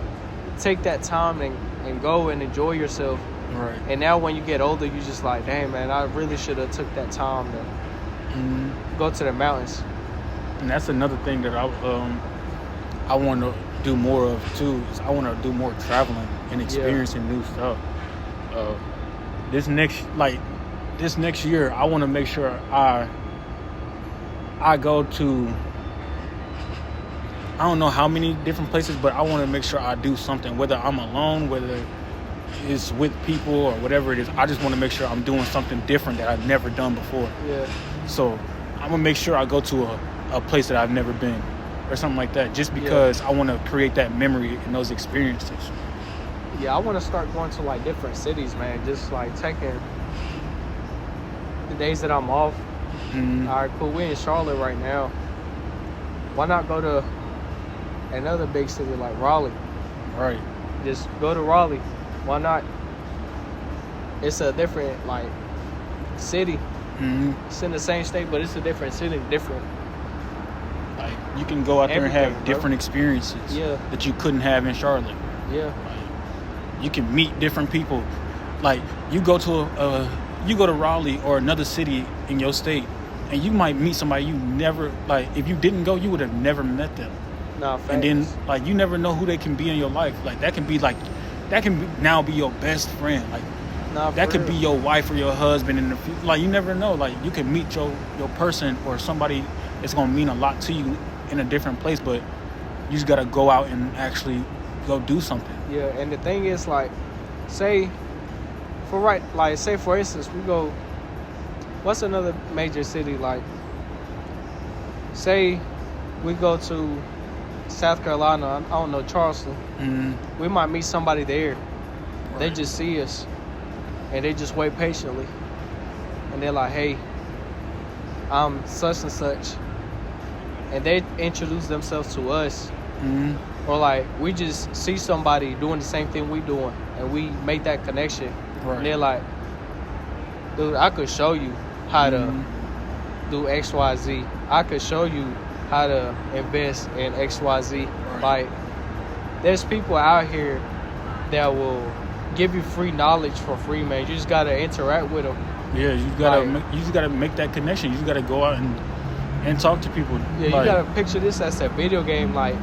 take that time and go and enjoy yourself. Right. And now when you get older, you just like, dang man, I really should have took that time to go to the mountains. And that's another thing that I want to do more of too. Is I want to do more traveling and experiencing new stuff. This next year, I want to make sure I go to, I don't know how many different places, but I want to make sure I do something, whether I'm alone, whether it's with people or whatever it is. I just want to make sure I'm doing something different that I've never done before. Yeah. So I'm gonna make sure I go to a place that I've never been or something like that, just because I want to create that memory and those experiences. Yeah, I want to start going to like different cities, man. Just like taking the days that I'm off. All right, cool. We're in Charlotte right now. Why not go to another big city like Raleigh? Right. Just go to Raleigh. Why not? It's a different like city. It's in the same state, but it's a different city, different. Like you can go out there and have bro. different experiences that you couldn't have in Charlotte. Yeah. Like, you can meet different people. Like you go to Raleigh or another city in your state, and you might meet somebody you never, like if you didn't go, you would have never met them. Nah, facts. And then like you never know who they can be in your life. Like that can now be your best friend. Like that could be your wife or your husband in the future. Like you never know. Like you can meet your person or somebody that's gonna mean a lot to you in a different place, but you just gotta go out and actually go do something. Yeah, and the thing is, like, say for instance, we go. What's another major city? Like, say we go to South Carolina. I don't know, Charleston. We might meet somebody there. Right. They just see us, and they just wait patiently, and they're like, "Hey, I'm such and such," and they introduce themselves to us. Or like we just see somebody doing the same thing we doing, and we make that connection. Right. And they're like, "Dude, I could show you how to do X, Y, Z. I could show you how to invest in X, Y, Z." Right. Like, there's people out here that will give you free knowledge for free, man. You just gotta interact with them. Yeah, you just gotta make that connection. You just gotta go out and talk to people. Yeah, you gotta picture this as a video game. Like,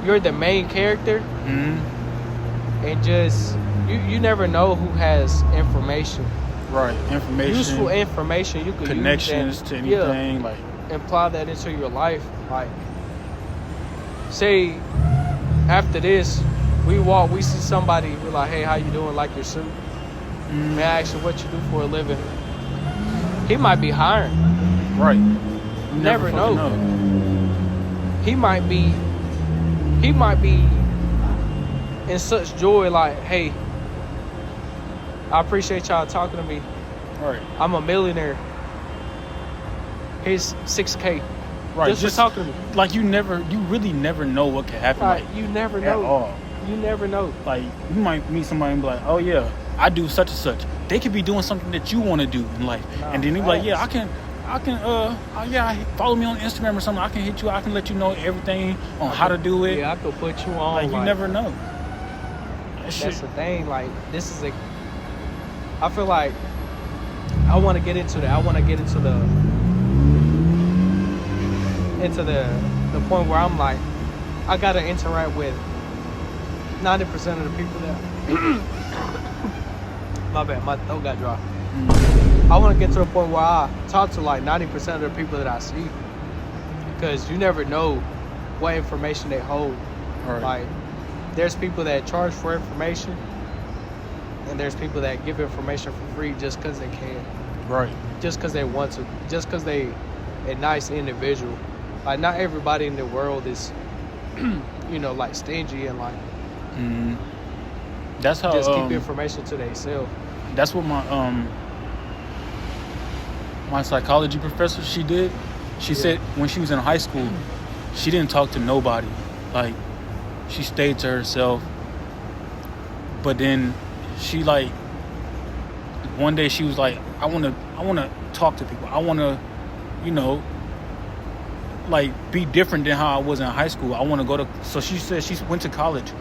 you're the main character, and just you never know who has information. Right, information, useful information. You could connections use to anything. Like, apply that into your life. Like, say after this, we see somebody. We're like, "Hey, how you doing? Like your suit?" May I ask you what you do for a living? He might be hiring. Right. You never know. He might be in such joy, like, "Hey, I appreciate y'all talking to me. Right. I'm a millionaire. Here's $6K." Right. Just for talking to me. Like you really never know what could happen. Like, you never know. At all. You never know. Like you might meet somebody and be like, "Oh yeah, I do such and such." They could be doing something that you want to do in life, and then they be like, "Yeah, I can, follow me on Instagram or something. I can hit you. I can let you know everything on how to do it." Yeah, I could put you on. Like you never know. That's the thing. Like, this is I feel like I want to get into that. I want to get into the point where I'm like, I gotta interact with 90% of the people that. My bad, my throat got dry. I want to get to the point where I talk to like 90% of the people that I see, because you never know what information they hold. Right. Like, there's people that charge for information, and there's people that give information for free just because they can. Right. Just because they want to. Just because they a nice individual. Like, not everybody in the world is, like stingy and like. That's how. Just keep information to themselves. That's what my psychology professor, she did. She said when she was in high school, she didn't talk to nobody. Like, she stayed to herself. But then she, like, one day she was like, I want to talk to people. I want to, like be different than how I was in high school. I want to go to. So she said she went to college,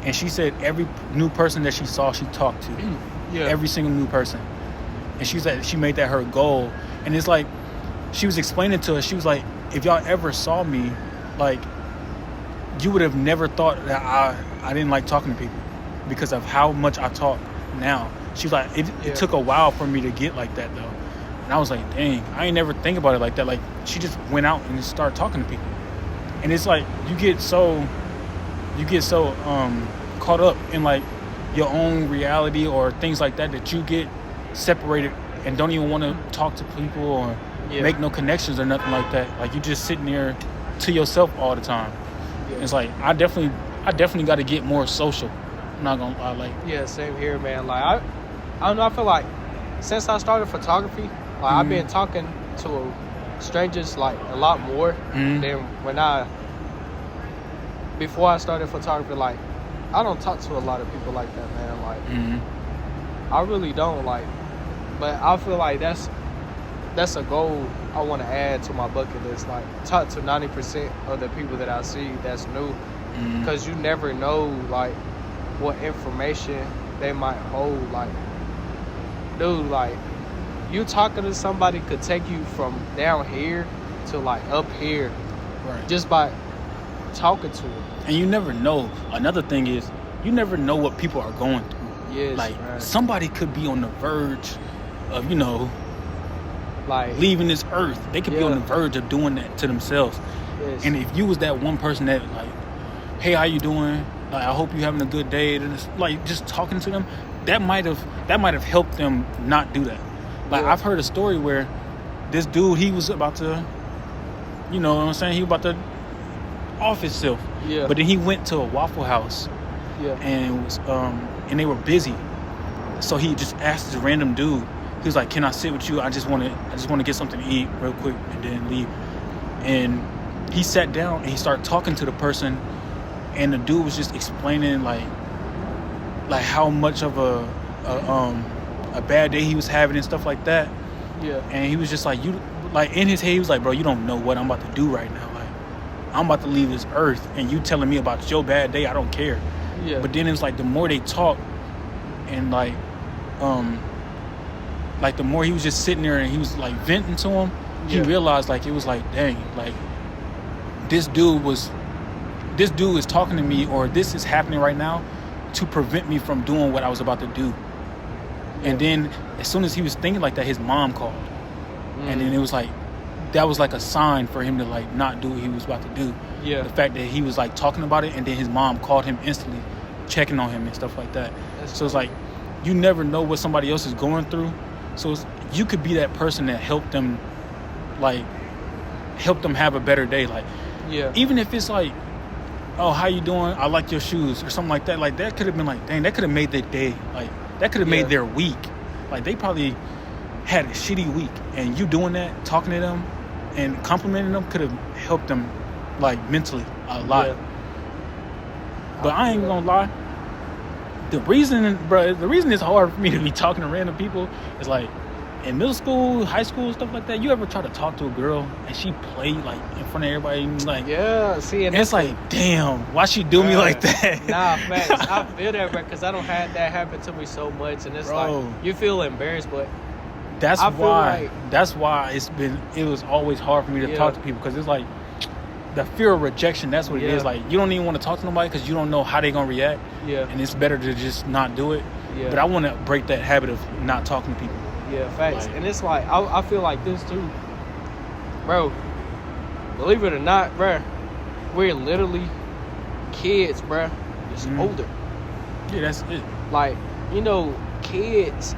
and she said every new person that she saw, she talked to. Yeah. Every single new person, and she said she made that her goal. And it's like she was explaining to us. She was like, if y'all ever saw me, like you would have never thought that I didn't like talking to people because of how much I talk now. She was like, it took a while for me to get like that though. And I was like, dang, I ain't never think about it like that. Like, she just went out and just started talking to people. And it's like, you get so caught up in, like, your own reality or things like that you get separated and don't even want to talk to people or make no connections or nothing like that. Like, you just sitting there to yourself all the time. Yeah. It's like, I definitely got to get more social. I'm not going to lie. Like, yeah, same here, man. Like, I don't know, I feel like since I started photography, like, I've been talking to strangers, like, a lot more than before I started photography. Like, I don't talk to a lot of people like that, man. Like, I really don't, like, but I feel like that's a goal I want to add to my bucket list. Like, talk to 90% of the people that I see that's new, because you never know, like, what information they might hold. Like, dude, like, you talking to somebody could take you from down here to, like, up here, right, just by talking to them. And you never know. Another thing is, you never know what people are going through. Yes, like, right. Somebody could be on the verge of, like, leaving this earth. They could be on the verge of doing that to themselves. Yes. And if you was that one person that, like, hey, how you doing? Like, I hope you having a good day. And it's, like, just talking to them, that might have helped them not do that. Like, I've heard a story where this dude, he was about to, you know what I'm saying? He was about to off himself. Yeah. But then he went to a Waffle House. Yeah. And was and they were busy. So he just asked this random dude. He was like, "Can I sit with you? I just want to get something to eat real quick and then leave." And he sat down and he started talking to the person, and the dude was just explaining like how much of a bad day he was having and stuff like that. Yeah. And he was just like, in his head, he was like, bro, you don't know what I'm about to do right now. Like, I'm about to leave this earth, and you telling me about your bad day, I don't care. Yeah. But then it was like, the more they talked, and like the more he was just sitting there and he was like venting to him, he realized, like, it was like, dang, like, this dude is talking to me, or this is happening right now to prevent me from doing what I was about to do. And then as soon as he was thinking like that, his mom called. And then it was like, that was like a sign for him to, like, not do what he was about to do. Yeah. The fact that he was, like, talking about it, and then his mom called him instantly, checking on him and stuff like that. So it's like, you never know what somebody else is going through. So you could be that person that helped them have a better day. Like, even if it's like, oh, how you doing? I like your shoes, or something like that. Like, that could have been like, dang, that could have made their day. Like, that could have made their week. Like, they probably had a shitty week, and you doing that, talking to them and complimenting them, could have helped them, like, mentally a lot. But I ain't gonna lie, the reason it's hard for me to be talking to random people is, like, in middle school, high school, stuff like that, you ever try to talk to a girl and she played, like, in front of everybody, and, like, see, and it's like, damn, why she do me like that? Nah, facts. I feel that, bro, because I don't have that happen to me so much, and it's like, you feel embarrassed, but that's why it was always hard for me to talk to people, because it's like the fear of rejection. That's what it is. Like, you don't even want to talk to nobody because you don't know how they gonna react. And it's better to just not do it. But I want to break that habit of not talking to people. Facts. Like, and it's like, I feel like this too, bro. Believe it or not, bro, we're literally kids, bro. Just older. Yeah, that's it. Like, kids.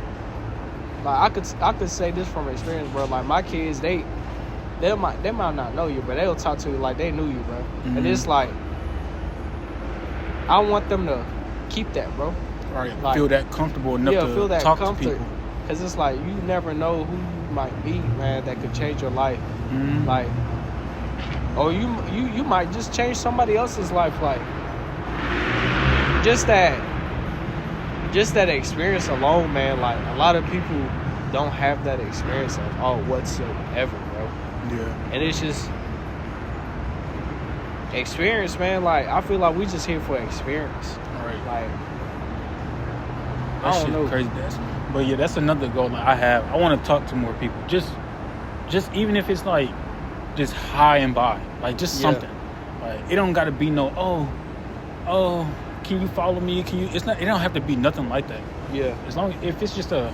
Like, I could say this from experience, bro. Like, my kids, they might not know you, but they'll talk to you like they knew you, bro. And it's like, I want them to keep that, bro. Right. Like, feel that comfortable enough to talk to people. Because it's like, you never know who you might meet, man, that could change your life. Like, or you might just change somebody else's life. Like, just that experience alone, man. Like, a lot of people don't have that experience at all whatsoever, bro. And it's just, experience, man. Like, I feel like we just here for experience. Right. Like, That I don't shit know. crazy. But yeah, that's another goal that I have. I want to talk to more people. Just even if it's like just high and by, like just Yeah. something. Like it don't got to be no oh, can you follow me? Can you? It's not. It don't have to be nothing like that. Yeah. As long if it's just a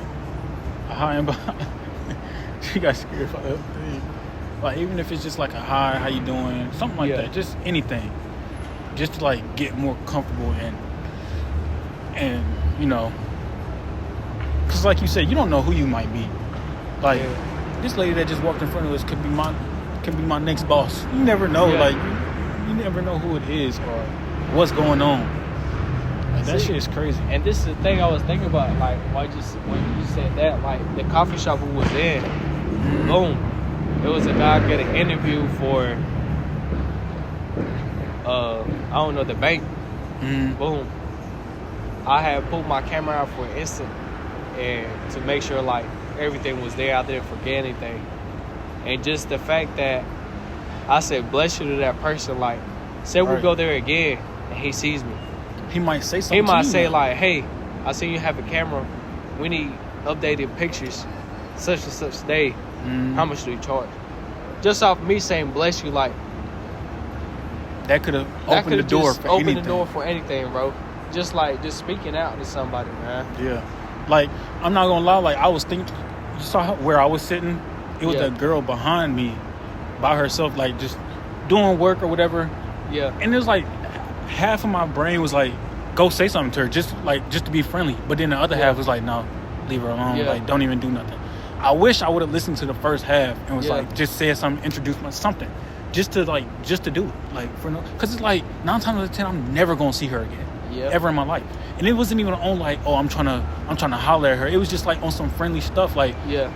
high and by. She got scared. Like even if it's just like a hi, how you doing? Something like Yeah. that. Just anything. Just to like get more comfortable and you know. Because like you said, you don't know who you might be. Like this lady that just walked in front of us could be my next boss. You never know. Yeah. Like you never know who it is or what's going on. Like that shit is crazy. And this is the thing I was thinking about, like, when you said that, like, the coffee shop we was in, boom, it was a guy get an interview for, I don't know, the bank. Boom. I had pulled my camera out for an instant, and to make sure, like, everything was there. I didn't forget anything. And just the fact that I said bless you to that person, like, say we go there again and he sees me, He might say something. he might to you say now. like, hey, I see you have a camera, we need updated pictures such and such day. How much do you charge? Just off me saying bless you, like, that could have opened the door for opened anything. the door for anything, bro. Just speaking out to somebody, man. Yeah. Like, I'm not gonna lie, like I was thinking, you saw where I was sitting? It was Yeah. that girl behind me by herself, like just doing work or whatever. Yeah. And it was like half of my brain was like, go say something to her, just to be friendly. But then the other half was like, no, leave her alone. Yeah. Like, don't even do nothing. I wish I would have listened to the first half and was Yeah. like, just said something, introduce my something. Just to do it. Like, because it's like 9 times out of 10, I'm never gonna see her again. Yep. Ever in my life. And it wasn't even on like, oh, I'm trying to holler at her. It was just like on some friendly stuff, like Yeah.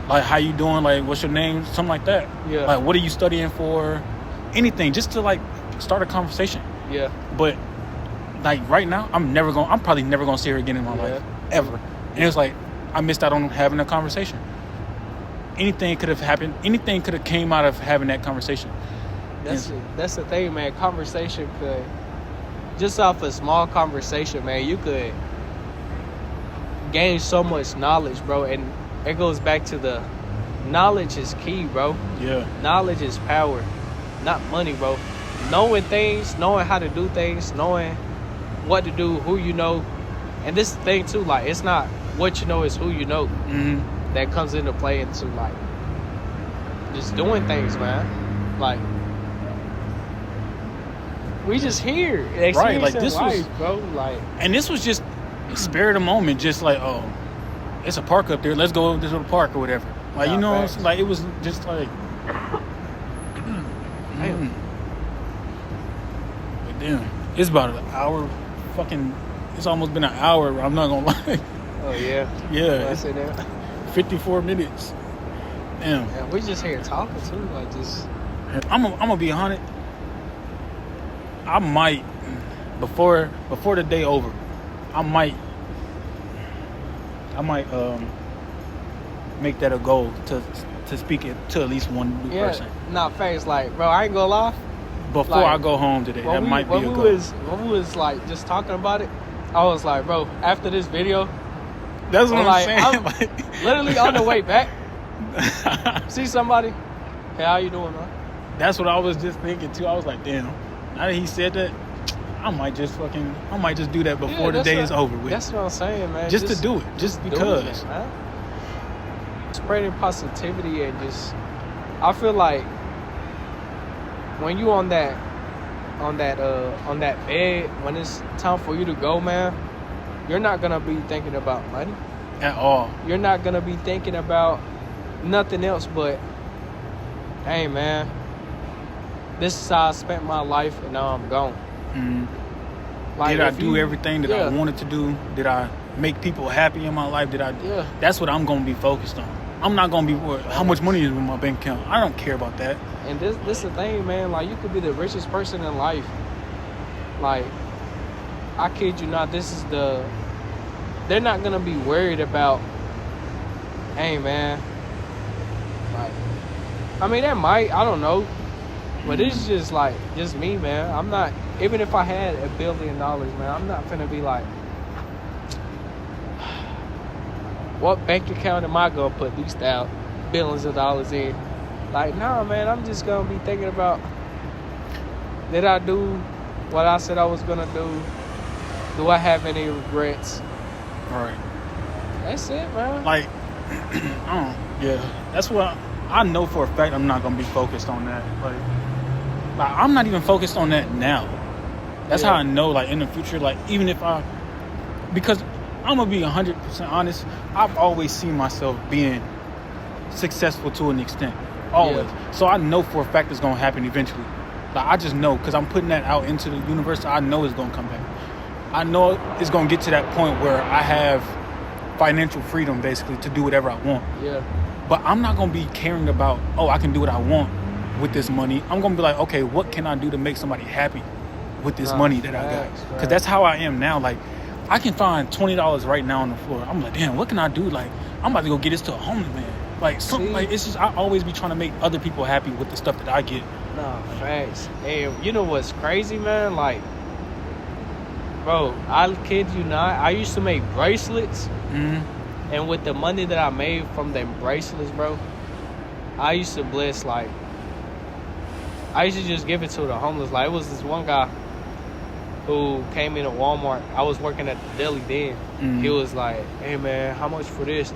like how you doing, like what's your name, something like that. Yeah. Like what are you studying for, anything, just to like start a conversation. Yeah. But like right now, I'm probably never gonna see her again in my life, ever. And it was like I missed out on having a conversation. Anything could have happened. Anything could have came out of having that conversation. That's the thing, man. Conversation could, just off a small conversation, man, you could gain so much knowledge, bro. And it goes back to the knowledge is key, bro. Yeah. Knowledge is power, not money, bro. Knowing things, knowing how to do things, knowing what to do, who you know. And this is the thing, too, like, it's not what you know, it's who you know. That comes into play into, like, just doing things, man. Like, we just here Right, like, experiencing this life, was- bro. Like, And this was just spare of the moment, just like, oh, it's a park up there. Let's go to this little park or whatever. Like, Nah, you know, facts. like it was just like. damn. But damn, it's about an hour. It's almost been an hour. I'm not gonna lie. Oh yeah, Yeah, I say that. 54 minutes. Damn, Yeah, we just here talking too, like just. I'm gonna be honest. I might before the day over. I might make that a goal to speak it to at least one new person Not facts, like, bro. I ain't gonna lie. before like, I go home today. That might be a goal. When we was like just talking about it, I was like, bro, after this video, That's what I'm like, saying. I'm Like- literally on the way back, see somebody, hey, how you doing, man? That's what I was just thinking too. I was like, damn. Now that he said that, I might just do that before the that's day what- is over with. That's what I'm saying, man. Just to do it, just doing because. it, man. Spreading positivity and just, I feel like when you on that bed, when it's time for you to go, man, you're not gonna be thinking about money. At all. You're not gonna be thinking about nothing else but, hey, man, this is how I spent my life and now I'm gone. Like, Did I if do you- everything that I wanted to do? Did I make people happy in my life? Yeah. That's what I'm gonna be focused on. I'm not gonna be worried how much money is in my bank account. I don't care about that. And this is the thing, man. Like, you could be the richest person in life. Like, I kid you not, they're not gonna be worried about, hey, man. Like, I mean, that might, I don't know. But it's just like, just me, man. I'm not, even if I had $1 billion, man, I'm not finna be like, what bank account am I gonna put these billions of dollars in? Like, nah, man, I'm just gonna be thinking about, did I do what I said I was gonna do? Do I have any regrets? Right. That's it, man. Like, yeah, that's what I know for a fact. I'm not gonna be focused on that. Like I'm not even focused on that now. That's how I know. Like in the future, like even if because I'm gonna be 100% honest. I've always seen myself being successful to an extent, always. Yeah. So I know for a fact it's gonna happen eventually. Like I just know because I'm putting that out into the universe. I know it's gonna come back. I know it's gonna get to that point where I have financial freedom basically to do whatever I want. Yeah. But I'm not gonna be caring about, oh, I can do what I want with this money. I'm gonna be like, okay, what can I do to make somebody happy with this money that I got? Because that's how I am now. Like, I can find $20 right now on the floor. I'm like, damn, what can I do? Like, I'm about to go get this to a homeless man. Like, something like it's just I always be trying to make other people happy with the stuff that I get. Nah, facts. And you know what's crazy, man? Like, bro, I kid you not. I used to make bracelets. Mm-hmm. And with the money that I made from them bracelets, bro, I used to bless, like, I used to just give it to the homeless. Like, it was this one guy who came into Walmart. I was working at the deli then. Mm-hmm. He was like, hey, man, how much for this?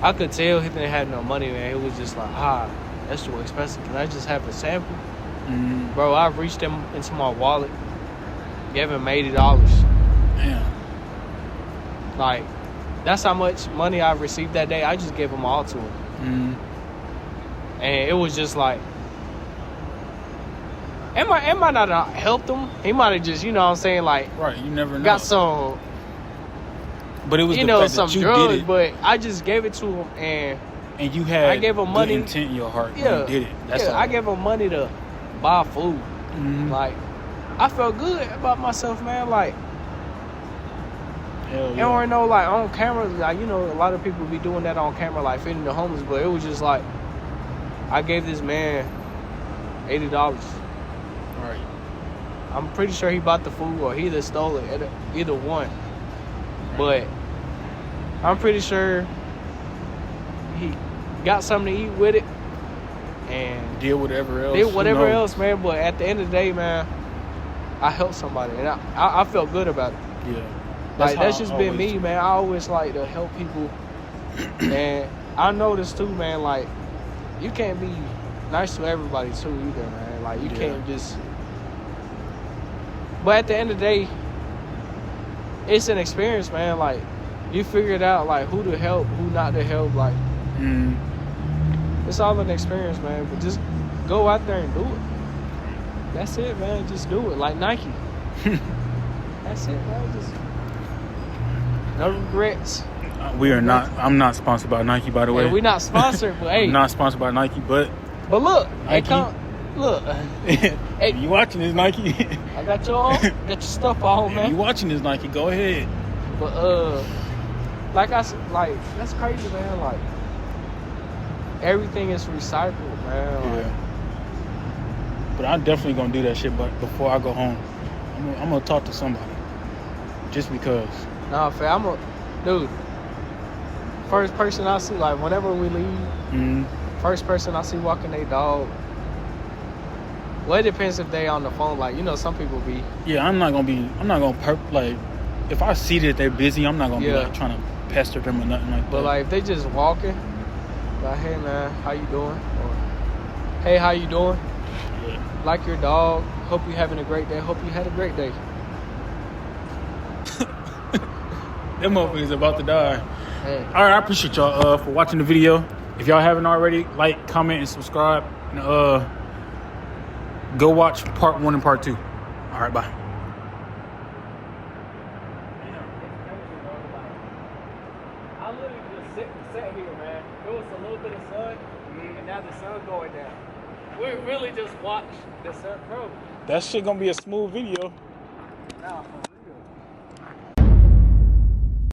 I could tell he didn't have no money, man. He was just like, that's too expensive. Can I just have a sample? Mm-hmm. Bro, I reached him into my wallet, gave him $80. Damn. Like, that's how much money I received that day. I just gave them all to him. Mm-hmm. And it was just like, it might not have helped him. He might have just, you know what I'm saying, like, right, you never know. Got some, but it was, you know, some drugs, did it. But I just gave it to him, and you had I gave him money, good intent in your heart when you did it. That's all. I gave him money to buy food. Mm-hmm. Like, I felt good about myself, man. Like, hell yeah. You don't know, like, on camera, like, you know, a lot of people be doing that on camera, like, feeding the homeless, but it was just like, I gave this man $80. Right. I'm pretty sure he bought the food or he either stole it, either one. Right. But I'm pretty sure he got something to eat with it and did whatever else, man. But at the end of the day, man, I helped somebody and I felt good about it. Yeah. Like, that's just been me, man. I always like to help people. And I noticed too, man, like, you can't be nice to everybody too either, man. Like, you can't just. But at the end of the day, it's an experience, man. Like, you figure it out, like, who to help, who not to help. Like, it's all an experience, man. But just go out there and do it. That's it, man. Just do it. Like Nike. That's it, man. Just. No regrets. We are not. I'm not sponsored by Nike, by the way. We're not sponsored, but hey. I'm not sponsored by Nike, but look, Nike. Look. Hey, you watching this, Nike? I got your stuff on, man. You watching this, Nike? Go ahead. But like I said, like, that's crazy, man. Like, everything is recycled, man. Like, but I'm definitely gonna do that shit. But before I go home, I'm gonna talk to somebody, just because. Nah, fam, dude. First person I see, like, whenever we leave, first person I see walking their dog. Well, it depends if they on the phone. Like, you know, some people be. Yeah, I'm not gonna like, if I see that they're busy, I'm not gonna be like trying to pester them or nothing like that. But like, if they just walking, like, hey man, how you doing? Or, hey, how you doing? Yeah. Like your dog. Hope you having a great day. Hope you had a great day. Them motherfuckers about to die. Hey. All right, I appreciate y'all for watching the video. If y'all haven't already, like, comment, and subscribe. And, go watch part 1 and part 2. All right, bye. I literally just sat here, man. There was a little bit of sun, and now the sun going down. We really just watched the sun, bro. That shit gonna be a smooth video. Nah.